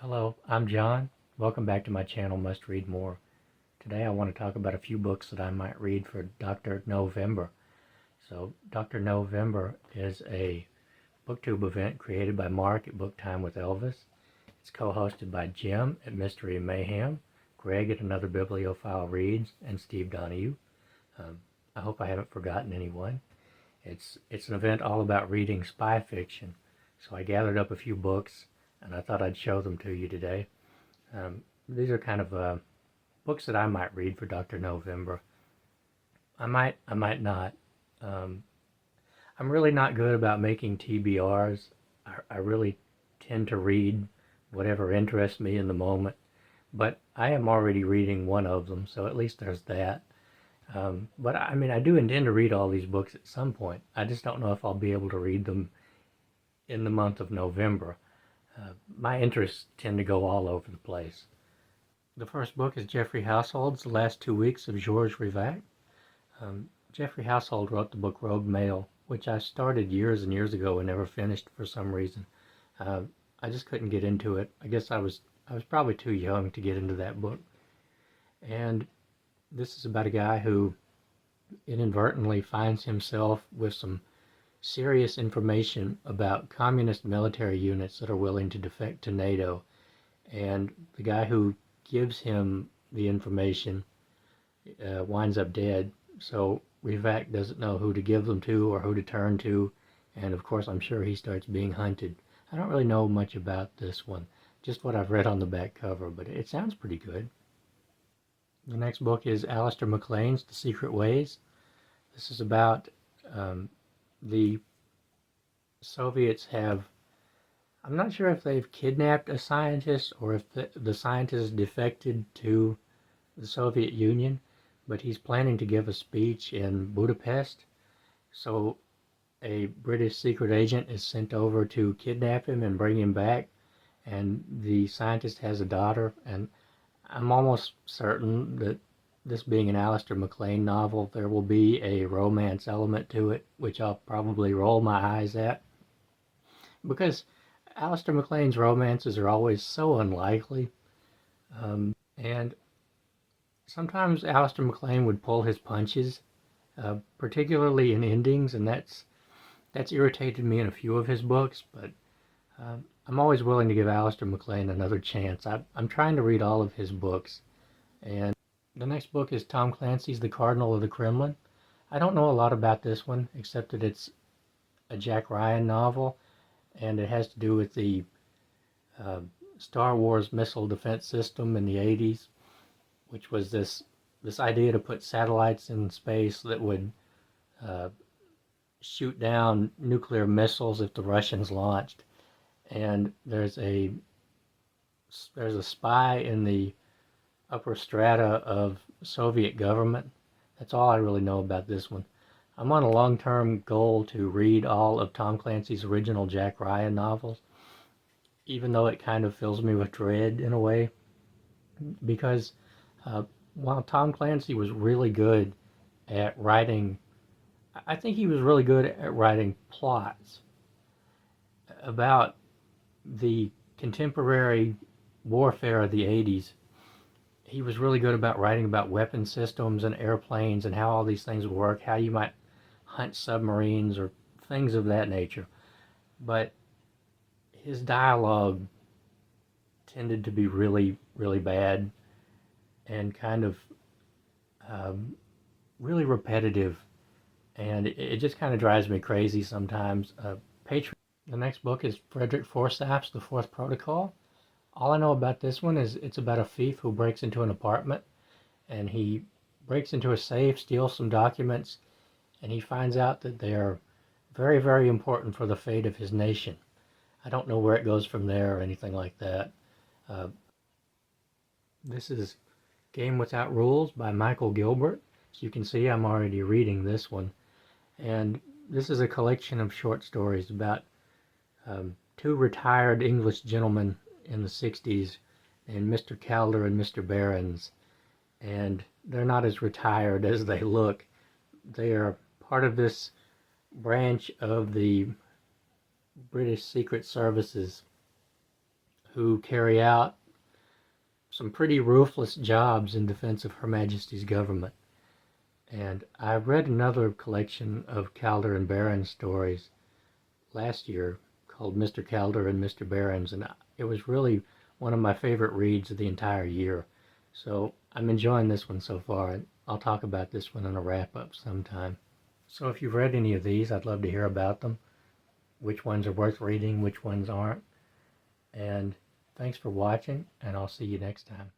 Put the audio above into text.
Hello, I'm John. Welcome back to my channel, Must Read More. Today I want to talk about a few books that I might read for Dr. November. So, Dr. November is a booktube event created by Mark at Book Time with Elvis. It's co-hosted by Jim at Mystery and Mayhem, Greg at Another Bibliophile Reads, and Steve Donoghue. I hope I haven't forgotten anyone. It's an event all about reading spy fiction. So I gathered up a few books and I thought I'd show them to you today. These are kind of books that I might read for Dr. November. I might not. I'm really not good about making TBRs. I really tend to read whatever interests me in the moment, but I am already reading one of them, so at least there's that. But I mean, I do intend to read all these books at some point. I just don't know if I'll be able to read them in the month of November. My interests tend to go all over the place. The first book is Geoffrey Household's The Last 2 Weeks of Georges Rivac. Geoffrey Household wrote the book Rogue Mail, which I started years and years ago and never finished for some reason. I just couldn't get into it. I guess I was probably too young to get into that book. And this is about a guy who inadvertently finds himself with some serious information about communist military units that are willing to defect to NATO. And the guy who gives him the information winds up dead. So Rivac doesn't know who to give them to or who to turn to. And of course, I'm sure he starts being hunted. I don't really know much about this one, just what I've read on the back cover, but it sounds pretty good. The next book is Alistair MacLean's The Secret Ways. This is about the Soviets have, I'm not sure if they've kidnapped a scientist or if the scientist defected to the Soviet Union, but he's planning to give a speech in Budapest. So a British secret agent is sent over to kidnap him and bring him back, and the scientist has a daughter, and I'm almost certain that this being an Alistair MacLean novel, there will be a romance element to it, which I'll probably roll my eyes at. Because Alistair MacLean's romances are always so unlikely. And sometimes Alistair MacLean would pull his punches, particularly in endings, and that's irritated me in a few of his books, but I'm always willing to give Alistair MacLean another chance. I'm trying to read all of his books. And the next book is Tom Clancy's The Cardinal of the Kremlin. I don't know a lot about this one, except that it's a Jack Ryan novel, and it has to do with the Star Wars missile defense system in the 80s, which was this idea to put satellites in space that would shoot down nuclear missiles if the Russians launched. And there's a spy in the upper strata of Soviet government. That's all I really know about this one. I'm on a long-term goal to read all of Tom Clancy's original Jack Ryan novels, even though it kind of fills me with dread in a way, because while Tom Clancy was really good at writing, I think he was really good at writing plots about the contemporary warfare of the 80s. He was really good about writing about weapon systems and airplanes and how all these things work, how you might hunt submarines or things of that nature. But his dialogue tended to be really, really bad and kind of really repetitive. And it just kind of drives me crazy sometimes. The next book is Frederick Forsyth's The Fourth Protocol. All I know about this one is it's about a thief who breaks into an apartment, and he breaks into a safe, steals some documents, and he finds out that they are very, very important for the fate of his nation. I don't know where it goes from there or anything like that. This is Game Without Rules by Michael Gilbert. As you can see, I'm already reading this one. And this is a collection of short stories about two retired English gentlemen in the 60s named Mr. Calder and Mr. Behrens. And they're not as retired as they look. They are part of this branch of the British Secret Services who carry out some pretty ruthless jobs in defense of Her Majesty's government. And I read another collection of Calder and Barron's stories last year called Mr. Calder and Mr. Barron's, and it was really one of my favorite reads of the entire year. So I'm enjoying this one so far, and I'll talk about this one in a wrap-up sometime. So if you've read any of these, I'd love to hear about them, which ones are worth reading, which ones aren't. And thanks for watching, and I'll see you next time.